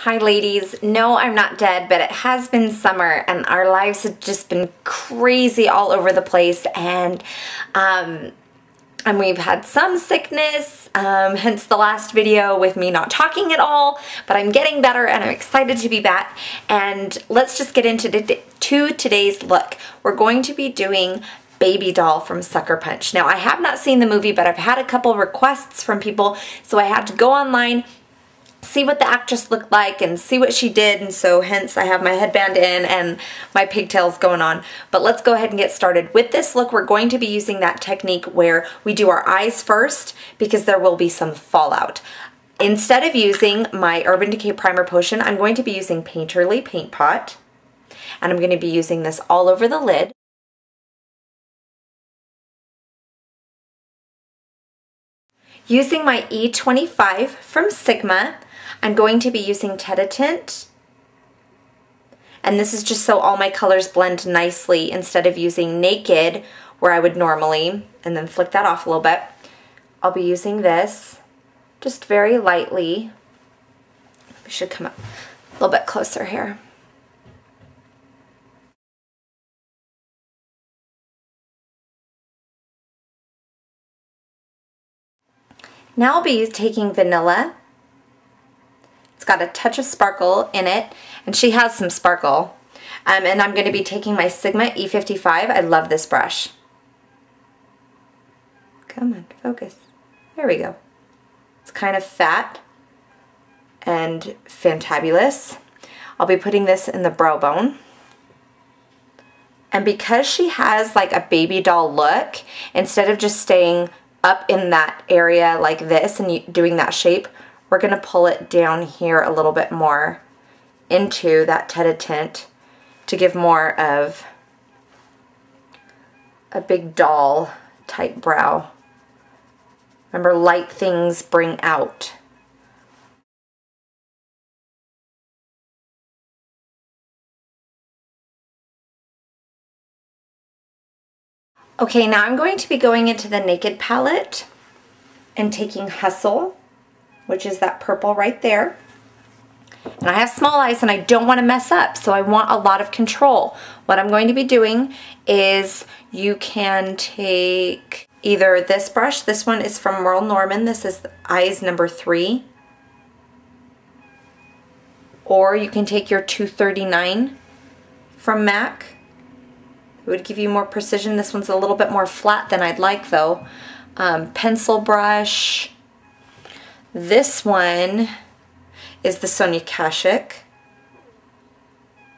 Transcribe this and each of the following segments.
Hi ladies, no I'm not dead, but it has been summer and our lives have just been crazy all over the place, and we've had some sickness, hence the last video with me not talking at all, but I'm getting better and I'm excited to be back. And let's just get into today's look. We're going to be doing Baby Doll from Sucker Punch. Now I have not seen the movie, but I've had a couple requests from people, so I had to go online, see what the actress looked like and see what she did, and so hence I have my headband in and my pigtails going on. But let's go ahead and get started. With this look, we're going to be using that technique where we do our eyes first because there will be some fallout. Instead of using my Urban Decay Primer Potion, I'm going to be using Painterly Paint Pot, and I'm going to be using this all over the lid. Using my E25 from Sigma, I'm going to be using Tete Tint, and this is just so all my colors blend nicely instead of using Naked where I would normally, and then flick that off a little bit. I'll be using this just very lightly. We should come up a little bit closer here. Now I'll be taking Vanilla. It's got a touch of sparkle in it, and she has some sparkle. And I'm going to be taking my Sigma E55. I love this brush. Come on, focus. There we go. It's kind of fat and fantabulous. I'll be putting this in the brow bone. And because she has like a baby doll look, instead of just staying up in that area like this and doing that shape, we're going to pull it down here a little bit more into that Tete Tint to give more of a big doll type brow. Remember, light things bring out. Okay, now I'm going to be going into the Naked palette and taking Hustle, which is that purple right there. And I have small eyes and I don't want to mess up, so I want a lot of control. What I'm going to be doing is, you can take either this brush, this one is from Merle Norman, this is eyes number 3, or you can take your 239 from MAC. It would give you more precision. This one's a little bit more flat than I'd like though. Pencil brush. This one is the Sonia Kashuk.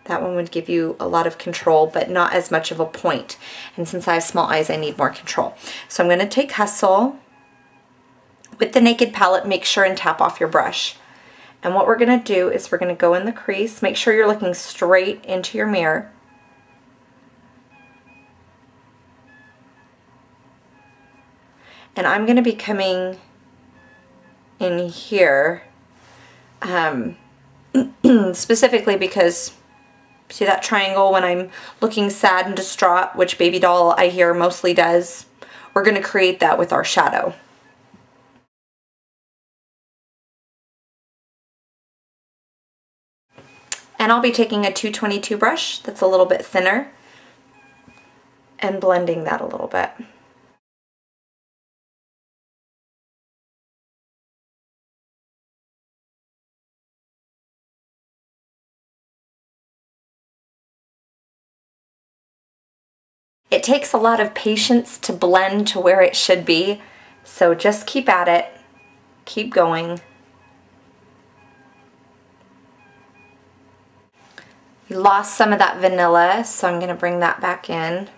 That one would give you a lot of control, but not as much of a point. And since I have small eyes, I need more control. So I'm going to take Hustle. With the Naked palette, make sure and tap off your brush. And what we're going to do is we're going to go in the crease. Make sure you're looking straight into your mirror. And I'm going to be coming in here specifically because, see that triangle when I'm looking sad and distraught, which Baby Doll I hear mostly does? We're going to create that with our shadow. And I'll be taking a 222 brush that's a little bit thinner and blending that a little bit. It takes a lot of patience to blend to where it should be, so just keep at it, keep going. You lost some of that vanilla, so I'm going to bring that back in.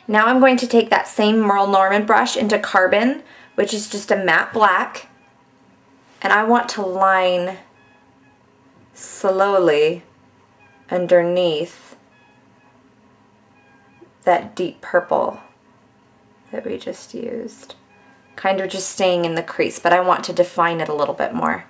Now I'm going to take that same Merle Norman brush into Carbon, which is just a matte black, and I want to line slowly underneath that deep purple that we just used. Kind of just staying in the crease, but I want to define it a little bit more.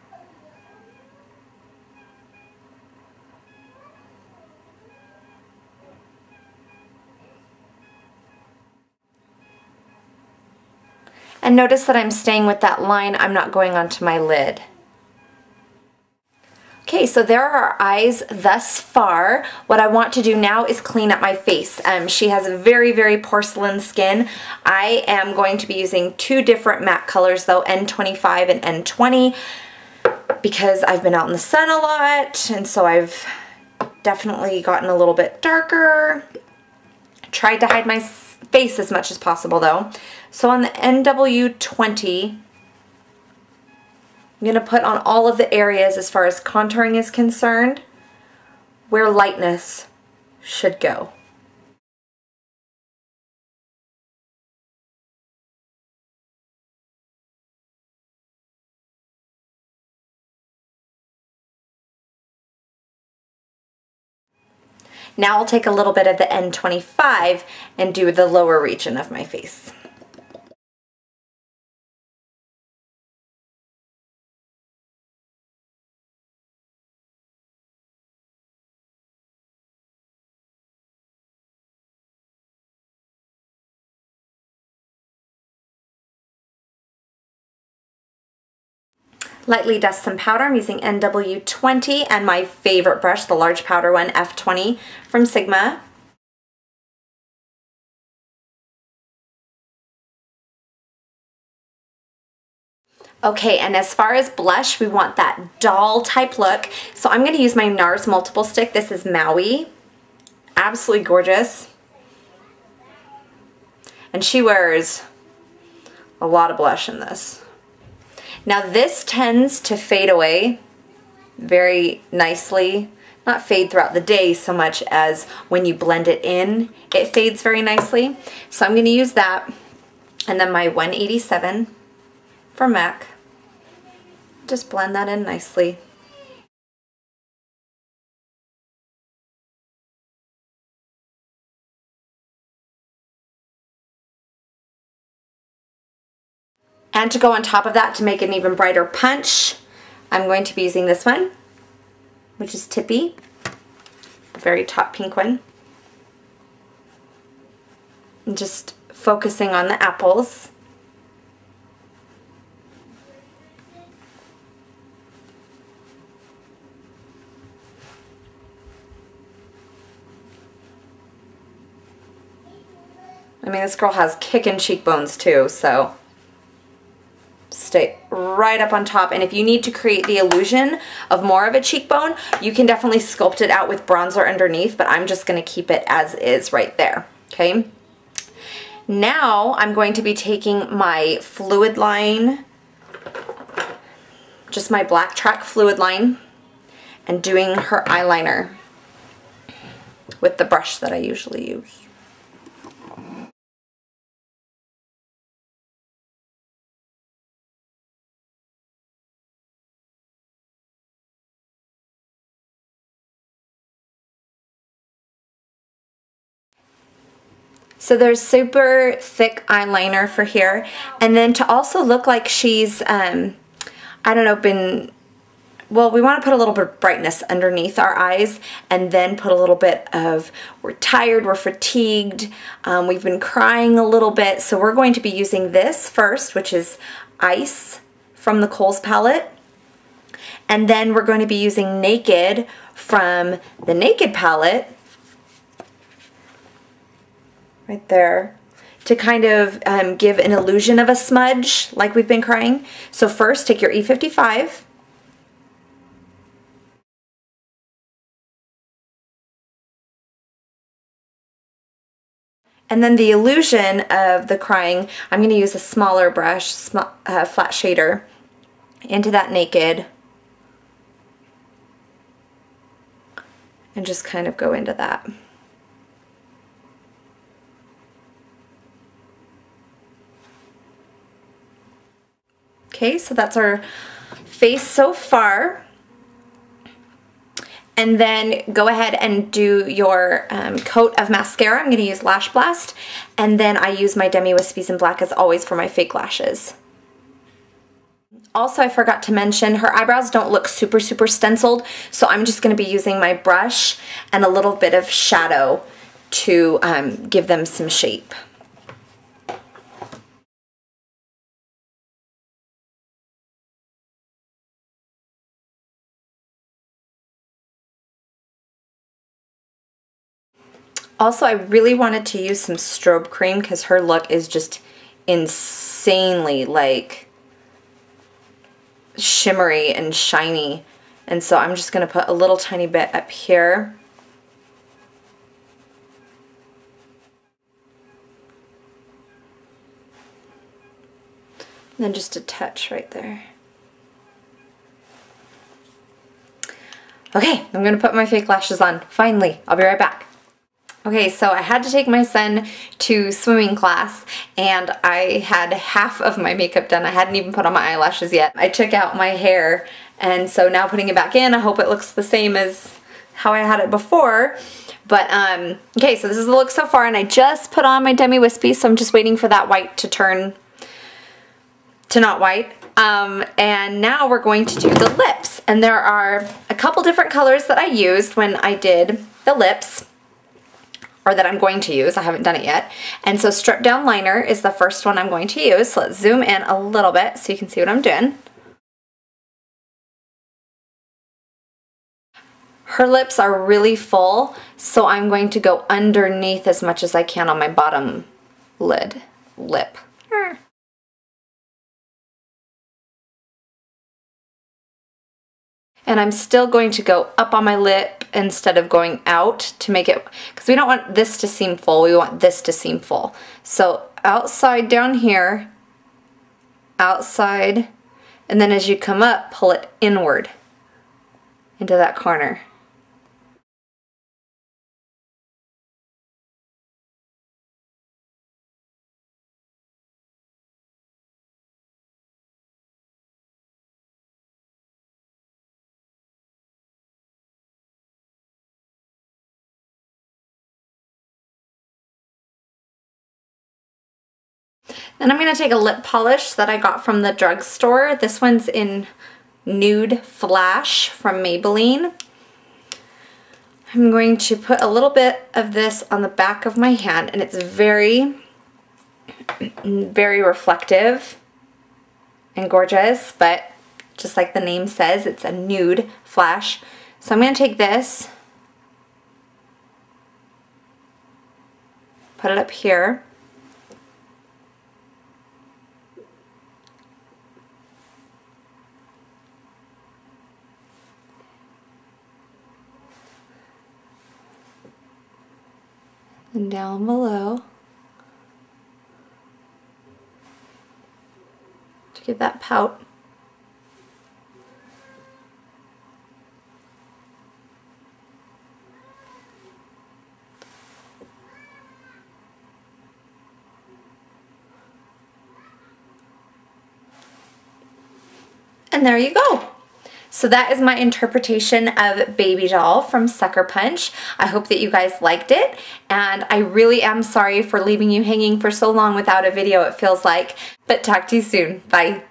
And notice that I'm staying with that line. I'm not going onto my lid. Okay, so there are our eyes thus far. What I want to do now is clean up my face. She has a very, very porcelain skin. I am going to be using two different matte colors though, N25 and N20, because I've been out in the sun a lot, and so I've definitely gotten a little bit darker. Tried to hide my face as much as possible though. So on the NW20, I'm going to put on all of the areas as far as contouring is concerned where lightness should go. Now I'll take a little bit of the N25 and do the lower region of my face. Lightly dust some powder. I'm using NW20 and my favorite brush, the large powder one, F20 from Sigma. Okay, and as far as blush, we want that doll type look. So I'm going to use my NARS multiple stick. This is Maui. Absolutely gorgeous. And she wears a lot of blush in this. Now this tends to fade away very nicely. Not fade throughout the day so much as when you blend it in, it fades very nicely. So I'm going to use that. And then my 187 from MAC. Just blend that in nicely. And to go on top of that, to make an even brighter punch, I'm going to be using this one, which is Tippy, the very top pink one. And just focusing on the apples. I mean, this girl has kickin' cheekbones too, so stay right up on top. And if you need to create the illusion of more of a cheekbone, you can definitely sculpt it out with bronzer underneath, but I'm just going to keep it as is right there, okay? Now I'm going to be taking my fluid line, just my black track fluid line, and doing her eyeliner with the brush that I usually use. So there's super thick eyeliner for here, and then to also look like she's, I don't know, well, we want to put a little bit of brightness underneath our eyes, and then put a little bit of, we're tired, we're fatigued, we've been crying a little bit, so we're going to be using this first, which is Ice from the Kohl's palette, and then we're going to be using Naked from the Naked palette, right there, to kind of give an illusion of a smudge like we've been crying. So first, take your E55, and then the illusion of the crying, I'm going to use a smaller brush, flat shader, into that Naked, and just kind of go into that. Okay, so that's our face so far. And then go ahead and do your coat of mascara. I'm going to use Lash Blast. And then I use my Demi Wispies in black as always for my fake lashes. Also, I forgot to mention, her eyebrows don't look super, super stenciled. So I'm just going to be using my brush and a little bit of shadow to give them some shape. Also, I really wanted to use some strobe cream because her look is just insanely like shimmery and shiny. And so I'm just going to put a little tiny bit up here. And then just a touch right there. Okay, I'm going to put my fake lashes on. Finally, I'll be right back. Okay, so I had to take my son to swimming class and I had half of my makeup done. I hadn't even put on my eyelashes yet. I took out my hair and so now putting it back in, I hope it looks the same as how I had it before. But, okay, so this is the look so far and I just put on my Demi Wispy, so I'm just waiting for that white to turn to not white. And now we're going to do the lips. And there are a couple different colors that I used when I did the lips. Or that I'm going to use. I haven't done it yet. And so Strip Down Liner is the first one I'm going to use. So let's zoom in a little bit so you can see what I'm doing. Her lips are really full, so I'm going to go underneath as much as I can on my bottom lip. And I'm still going to go up on my lip instead of going out to make it, because we don't want this to seem full, we want this to seem full. So outside down here, outside, and then as you come up, pull it inward into that corner. Then I'm going to take a lip polish that I got from the drugstore. This one's in Nude Flash from Maybelline. I'm going to put a little bit of this on the back of my hand, and it's very, very reflective and gorgeous, but just like the name says, it's a nude flash. So I'm going to take this, put it up here. And down below to give that pout. And there you go. So that is my interpretation of Baby Doll from Sucker Punch. I hope that you guys liked it, and I really am sorry for leaving you hanging for so long without a video, it feels like. But talk to you soon. Bye.